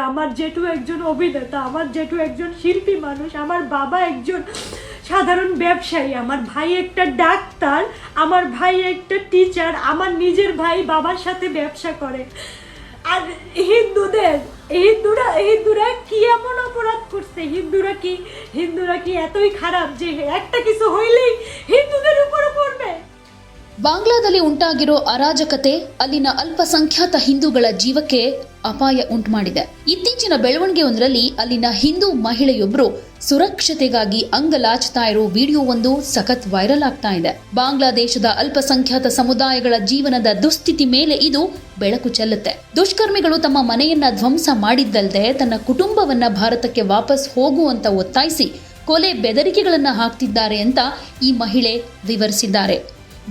আমার জেঠু একজন অভিনেতা, আমার জেঠু একজন শিল্পী মানুষ, আমার বাবা একজন সাধারণ ব্যবসায়ী, আমার ভাই একটা ডাক্তার, আমার ভাই একটা টিচার, আমার নিজের ভাই বাবার সাথে ব্যবসা করে। আর হিন্দুরা কি এমন অপরাধ করছে? হিন্দুরা কি এতই খারাপ যে একটা কিছু হইলেই হিন্দুদের উপরে পড়বে? ಬಾಂಗ್ಲಾದಲ್ಲಿ ಉಂಟಾಗಿರೋ ಅರಾಜಕತೆ ಅಲ್ಲಿನ ಅಲ್ಪಸಂಖ್ಯಾತ ಹಿಂದೂಗಳ ಜೀವಕ್ಕೆ ಅಪಾಯ ಉಂಟು ಮಾಡಿದೆ. ಇತ್ತೀಚಿನ ಬೆಳವಣಿಗೆಯೊಂದರಲ್ಲಿ ಅಲ್ಲಿನ ಹಿಂದೂ ಮಹಿಳೆಯೊಬ್ಬರು ಸುರಕ್ಷತೆಗಾಗಿ ಅಂಗಲಾಚ್ತಾ ಇರೋ ವಿಡಿಯೋವೊಂದು ಸಖತ್ ವೈರಲ್ ಆಗ್ತಾ ಇದೆ. ಬಾಂಗ್ಲಾದೇಶದ ಅಲ್ಪಸಂಖ್ಯಾತ ಸಮುದಾಯಗಳ ಜೀವನದ ದುಸ್ಥಿತಿ ಮೇಲೆ ಇದು ಬೆಳಕು ಚೆಲ್ಲುತ್ತೆ. ದುಷ್ಕರ್ಮಿಗಳು ತಮ್ಮ ಮನೆಯನ್ನ ಧ್ವಂಸ ಮಾಡಿದ್ದಲ್ಲದೆ ತನ್ನ ಕುಟುಂಬವನ್ನ ಭಾರತಕ್ಕೆ ವಾಪಸ್ ಹೋಗುವಂತ ಒತ್ತಾಯಿಸಿ ಕೊಲೆ ಬೆದರಿಕೆಗಳನ್ನ ಹಾಕ್ತಿದ್ದಾರೆ ಅಂತ ಈ ಮಹಿಳೆ ವಿವರಿಸಿದ್ದಾರೆ.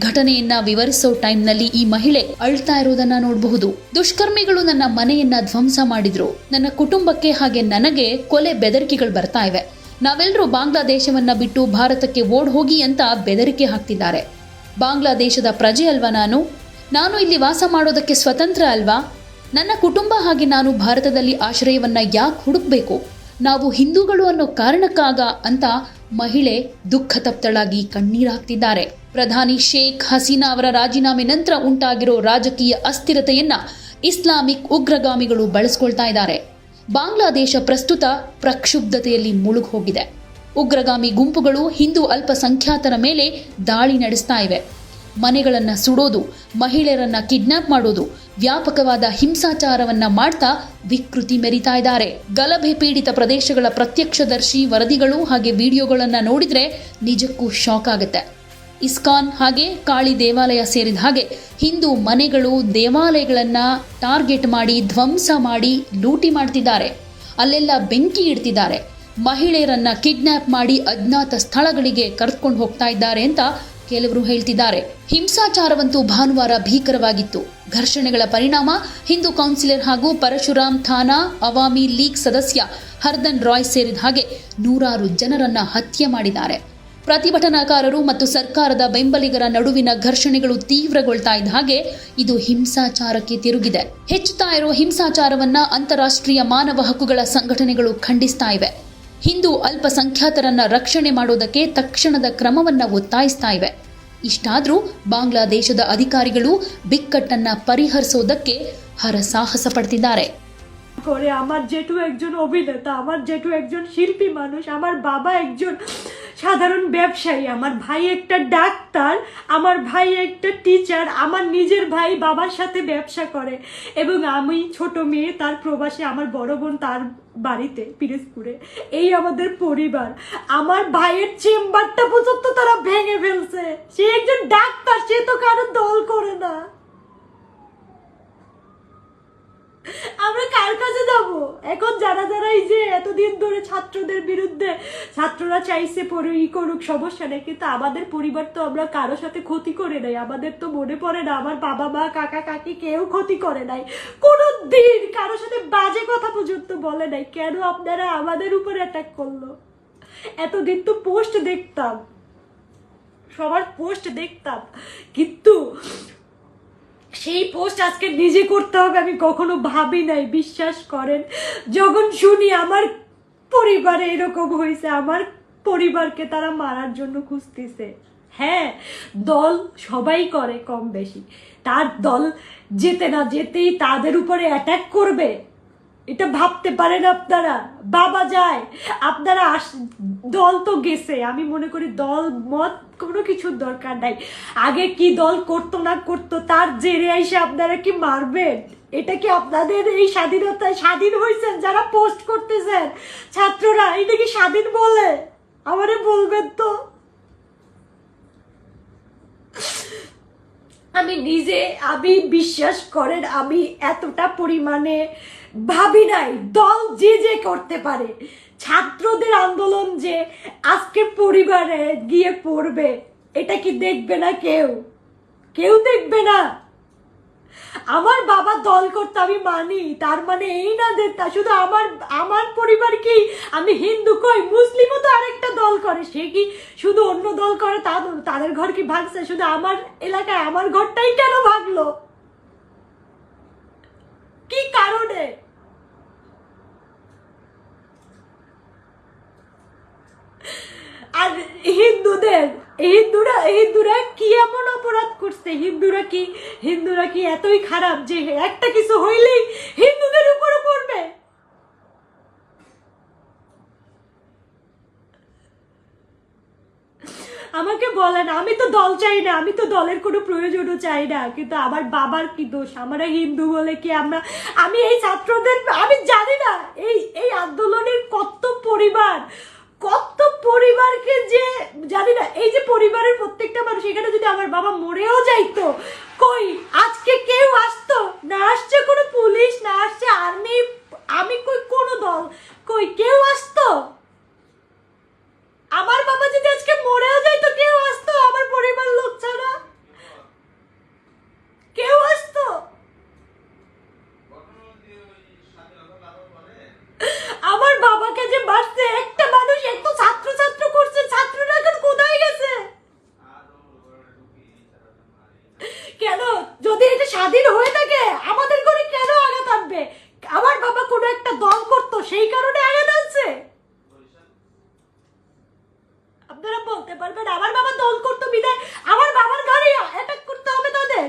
ಘಟನೆಯನ್ನ ವಿವರಿಸೋ ಟೈಮ್ನಲ್ಲಿ ಈ ಮಹಿಳೆ ಅಳ್ತಾ ಇರೋದನ್ನ ನೋಡಬಹುದು. ದುಷ್ಕರ್ಮಿಗಳು ನನ್ನ ಮನೆಯನ್ನ ಧ್ವಂಸ ಮಾಡಿದ್ರು, ನನ್ನ ಕುಟುಂಬಕ್ಕೆ ಹಾಗೆ ನನಗೆ ಕೊಲೆ ಬೆದರಿಕೆಗಳು ಬರ್ತಾ ಇವೆ. ನಾವೆಲ್ಲರೂ ಬಾಂಗ್ಲಾದೇಶವನ್ನ ಬಿಟ್ಟು ಭಾರತಕ್ಕೆ ಓಡ್ ಹೋಗಿ ಅಂತ ಬೆದರಿಕೆ ಹಾಕ್ತಿದ್ದಾರೆ. ಬಾಂಗ್ಲಾದೇಶದ ಪ್ರಜೆ ಅಲ್ವಾ ನಾನು ಇಲ್ಲಿ ವಾಸ ಮಾಡೋದಕ್ಕೆ ಸ್ವತಂತ್ರ ಅಲ್ವಾ? ನನ್ನ ಕುಟುಂಬ ಹಾಗೆ ನಾನು ಭಾರತದಲ್ಲಿ ಆಶ್ರಯವನ್ನ ಯಾಕೆ ಹುಡುಕ್ಬೇಕು? ನಾವು ಹಿಂದೂಗಳು ಅನ್ನೋ ಕಾರಣಕ್ಕಾಗ ಅಂತ ಮಹಿಳೆ ದುಃಖ ತಪ್ತಳಾಗಿ ಕಣ್ಣೀರಾಗ್ತಿದ್ದಾರೆ. ಪ್ರಧಾನಿ ಶೇಖ್ ಹಸೀನಾ ಅವರ ರಾಜೀನಾಮೆ ನಂತರ ಉಂಟಾಗಿರೋ ರಾಜಕೀಯ ಅಸ್ಥಿರತೆಯನ್ನ ಇಸ್ಲಾಮಿಕ್ ಉಗ್ರಗಾಮಿಗಳು ಬಳಸ್ಕೊಳ್ತಾ ಇದ್ದಾರೆ. ಬಾಂಗ್ಲಾದೇಶ ಪ್ರಸ್ತುತ ಪ್ರಕ್ಷುಬ್ಧತೆಯಲ್ಲಿ ಮುಳುಗಿ ಹೋಗಿದೆ. ಉಗ್ರಗಾಮಿ ಗುಂಪುಗಳು ಹಿಂದೂ ಅಲ್ಪಸಂಖ್ಯಾತರ ಮೇಲೆ ದಾಳಿ ನಡೆಸ್ತಾ ಇವೆ. ಮನೆಗಳನ್ನ ಸುಡೋದು, ಮಹಿಳೆಯರನ್ನ ಕಿಡ್ನಾಪ್ ಮಾಡೋದು, ವ್ಯಾಪಕವಾದ ಹಿಂಸಾಚಾರವನ್ನ ಮಾಡ್ತಾ ವಿಕೃತಿ ಮೆರಿತಾ ಇದ್ದಾರೆ. ಗಲಭೆ ಪೀಡಿತ ಪ್ರದೇಶಗಳ ಪ್ರತ್ಯಕ್ಷದರ್ಶಿ ವರದಿಗಳು ಹಾಗೆ ವಿಡಿಯೋಗಳನ್ನ ನೋಡಿದ್ರೆ ನಿಜಕ್ಕೂ ಶಾಕ್ ಆಗುತ್ತೆ. ಇಸ್ಕಾನ್ ಹಾಗೆ ಕಾಳಿ ದೇವಾಲಯ ಸೇರಿದ ಹಾಗೆ ಹಿಂದೂ ಮನೆಗಳು, ದೇವಾಲಯಗಳನ್ನ ಟಾರ್ಗೆಟ್ ಮಾಡಿ ಧ್ವಂಸ ಮಾಡಿ ಲೂಟಿ ಮಾಡ್ತಿದ್ದಾರೆ. ಅಲ್ಲೆಲ್ಲ ಬೆಂಕಿ ಇಡ್ತಿದ್ದಾರೆ. ಮಹಿಳೆಯರನ್ನ ಕಿಡ್ನಾಪ್ ಮಾಡಿ ಅಜ್ಞಾತ ಸ್ಥಳಗಳಿಗೆ ಕರೆದುಕೊಂಡು ಹೋಗ್ತಾ ಇದ್ದಾರೆ ಅಂತ ಕೆಲವರು ಹೇಳ್ತಿದ್ದಾರೆ. ಹಿಂಸಾಚಾರವಂತೂ ಭಾನುವಾರ ಭೀಕರವಾಗಿತ್ತು. ಘರ್ಷಣೆಗಳ ಪರಿಣಾಮ ಹಿಂದೂ ಕೌನ್ಸಿಲರ್ ಹಾಗೂ ಪರಶುರಾಮ್ ಥಾನಾ ಅವಾಮಿ ಲೀಗ್ ಸದಸ್ಯ ಹರ್ದನ್ ರಾಯ್ ಸೇರಿದ ಹಾಗೆ ನೂರಾರು ಜನರನ್ನ ಹತ್ಯೆ ಮಾಡಿದ್ದಾರೆ. ಪ್ರತಿಭಟನಾಕಾರರು ಮತ್ತು ಸರ್ಕಾರದ ಬೆಂಬಲಿಗರ ನಡುವಿನ ಘರ್ಷಣೆಗಳು ತೀವ್ರಗೊಳ್ತಾ ಇದ್ದ ಹಾಗೆ ಇದು ಹಿಂಸಾಚಾರಕ್ಕೆ ತಿರುಗಿದೆ. ಹೆಚ್ಚುತ್ತಾ ಇರೋ ಹಿಂಸಾಚಾರವನ್ನ ಅಂತಾರಾಷ್ಟ್ರೀಯ ಮಾನವ ಹಕ್ಕುಗಳ ಸಂಘಟನೆಗಳು ಖಂಡಿಸ್ತಾ ಇವೆ. ಹಿಂದೂ ಅಲ್ಪಸಂಖ್ಯಾತರನ್ನ ರಕ್ಷಣೆ ಮಾಡೋದಕ್ಕೆ ತಕ್ಷಣದ ಕ್ರಮವನ್ನ ಒತ್ತಾಯಿಸ್ತಾ ಇವೆ. ಇಷ್ಟಾದ್ರೂ ಬಾಂಗ್ಲಾದೇಶದ ಅಧಿಕಾರಿಗಳು ಬಿಕ್ಕಟ್ಟನ್ನ ಪರಿಹರಿಸೋದಕ್ಕೆ ಹರಸಾಹಸ ಪಡ್ತಿದ್ದಾರೆ. আমার জেঠু একজন অভিনেতা, আমার জেঠু একজন শিল্পী মানুষ, আমার বাবা একজন সাধারণ ব্যবসায়ী, আমার ভাই একটা ডাক্তার, আমার ভাই একটা টিচার, আমার নিজের ভাই বাবার সাথে ব্যবসা করে এবং আমি ছোট মেয়ে তার প্রবাসে, আমার বড় বোন তার বাড়িতে পিরোজপুরে। এই আমাদের পরিবার। আমার ভাইয়ের চেম্বারটা পর্যন্ত তারা ভেঙে ফেলছে। সে একজন ডাক্তার, সে তো কারো দল করে না। আমরা কার কাছে যাব এখন? যারা এই যে এতদিন ধরে ছাত্রদের বিরুদ্ধে ছাত্ররা চাইছে পরে করুক, সমস্যা নেই, কিন্তু আমাদের পরিবার তো আমরা কারো সাথে ক্ষতি করে নাই। আমাদের তো মনে পড়ে না আমার বাবা মা কাকা কাকি কেউ ক্ষতি করে নাই, কোনো দিন কারো সাথে বাজে কথা পর্যন্ত বলে নাই। কেন আপনারা আমাদের উপরে অ্যাটাক করলো? এতদিন তো পোস্ট দেখতাম, সবার পোস্ট দেখতাম, কিন্তু সেই পোস্ট আজকে নিজে করতে হবে আমি কখনো ভাবি নাই। বিশ্বাস করেন, যখন শুনি আমার পরিবারে এরকম হয়েছে, আমার পরিবারকে তারা মারার জন্য খুঁজতেছে। হ্যাঁ, দল সবাই করে কম বেশি, তার দল যেতে না যেতেই তাদের উপরে অ্যাটাক করবে, এটা ভাবতে পারেন আপনারা? বাবা যায়, আপনারা দল তো গেছে, আমি মনে করি দল মত কোনো কিছুর দরকার নাই। আগে কি দল করতো না করতো তার জেরে এসে আপনারা কি মারবেন? এটা কি আপনাদের এই স্বাধীনতায় স্বাধীন হয়েছেন? যারা পোস্ট করতেছেন ছাত্ররা, এটা কি স্বাধীন বলে? আমারে বলবেন তো। আমি বিশ্বাস করেন, আমি এতটা পরিমাণে ভাবি নাই দল যে করতে পারে। ছাত্রদের আন্দোলন যে আজকে পরিবারে গিয়ে পড়বে, এটা কি দেখবে না? কেউ দেখবে না। আমার বাবা দল করতে আমি মানি, তার মানে এই না যে শুধু আমার পরিবার কি, আমি হিন্দু কই, মুসলিমও তো আরেকটা দল করে, সে কি শুধু অন্য দল করে তাদের ঘর কি ভাগছে? শুধু আমার এলাকায় আমার ঘরটাই কেন ভাগলো? কি কারণে? আর হিন্দুরা কি এমন অপরাধ করছে? হিন্দুরা কি এতই খারাপ যে একটা কিছু হইলেই হিন্দুদের উপরও পড়বে? আমাকে বলেন, আমি তো দল চাই না, আমি তো দলের কোনো প্রয়োজনও চাই না, কিন্তু আমার বাবার কি দোষ? আমরা হিন্দু বলে কি আমি এই ছাত্রদের, আমি জানি না এই আন্দোলনের কত পরিবারকে যে জানি না, এই যে পরিবারের প্রত্যেকটা মানুষ, এখানে যদি আমার বাবা মরেও যাইতো, কই আজকে কেউ আসতো না? আসছে কোনো পুলিশ, না আসছে আর্মি, আমি কই কোনো দল, কই কেউ আসতো? আমার বাবা যদি আজকে মরেও যাইতো, কেউ আসতো? আমার পরিবার লোক ছাড়া কেউ আসতো? আমার বাবাকে যে মারছে একটা মানুষ, এত ছাত্র করছে, ছাত্ররা এখন কোথায় গেছে? কেন? যদি এটা স্বাধীন হয়ে থাকে, আমাদের ঘরে কেন আঘাত আনবে? আমার বাবা কোনো একটা দল করতো, সেই কারণে আঘাত আনছে? আপনারা বলতে পারবেন আমার বাবা দল করতো বিদায় আমার বাবার ঘরে অ্যাটাক করতে হবে তাদের?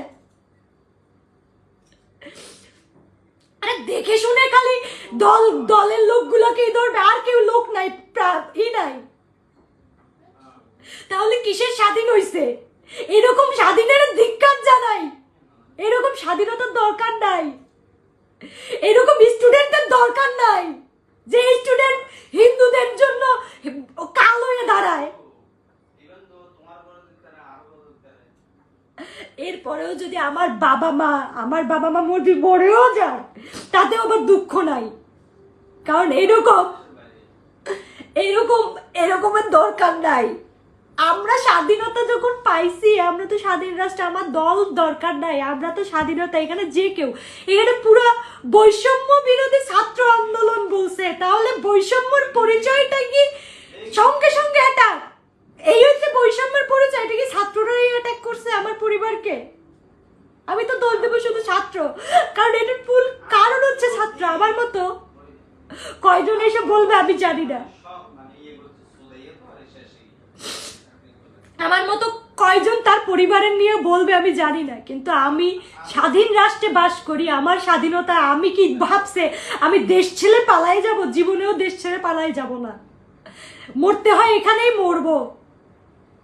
আরে দেখে শুনে খালি দলের লোকগুলোকেই ধরবে, আর কেউ লোক নাই, নাই। তাহলে কিসের স্বাধীন হইছে? এরকম স্বাধীনের ধিক্কার জানাই। এরকম স্বাধীনতার দরকার নাই, এরকম স্টুডেন্টদের দরকার নাই যে স্টুডেন্ট হিন্দুদের জন্য কাল হয়ে দাঁড়ায়। এরপরেও যদি আমার বাবা মা মরেও যায়, তাতেও আমার দুঃখ নাই, কারণ এরকমের দরকার নাই। আমরা স্বাধীনতা যখন পাইছি, আমরা তো স্বাধীন রাষ্ট্র, আমার দল দরকার নাই, আমরা তো স্বাধীনতা, এখানে যে কেউ, এখানে পুরো বৈষম্য বিরোধী ছাত্র আন্দোলন বলছে, তাহলে বৈষম্যর পরিচয়টা কি সঙ্গে সঙ্গে অ্যাটাক? এই হচ্ছে বৈষম্যের পরিচয়, এটা কি ছাত্ররাই অ্যাটাক করছে আমার পরিবারকে? আমি তো দোষ দেবো শুধু ছাত্র, কারণ এটার মূল কারণ হচ্ছে ছাত্র। আমার মতো কয়জন এসে বলবে আমি জানি না, আমার মতো কয়জন তার পরিবারের নিয়ে বলবে আমি জানি না, কিন্তু আমি স্বাধীন রাষ্ট্রে বাস করি, আমার স্বাধীনতা, আমি কি ভাবছে আমি দেশ ছেড়ে পালাই যাব? জীবনেও দেশ ছেড়ে পালাই যাব না, মরতে হয় এখানেই মরবো,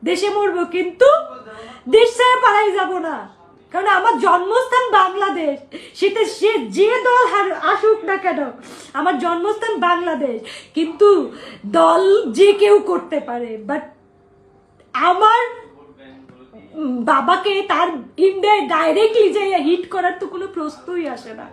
দেশে মরবো, কিন্তু দেশ ছেড়ে পালাই যাব না, কারণ আমার জন্মস্থান বাংলাদেশ। সেটা সে যে দল আসুক না কেন, আমার জন্মস্থান বাংলাদেশ। কিন্তু দল যে কেউ করতে পারে, বাট আমার বাবাকে তার ইন্ডিয়ায় ডাইরেক্টলি যাইয়া হিট করার তো কোনো প্রশ্নই আসে না।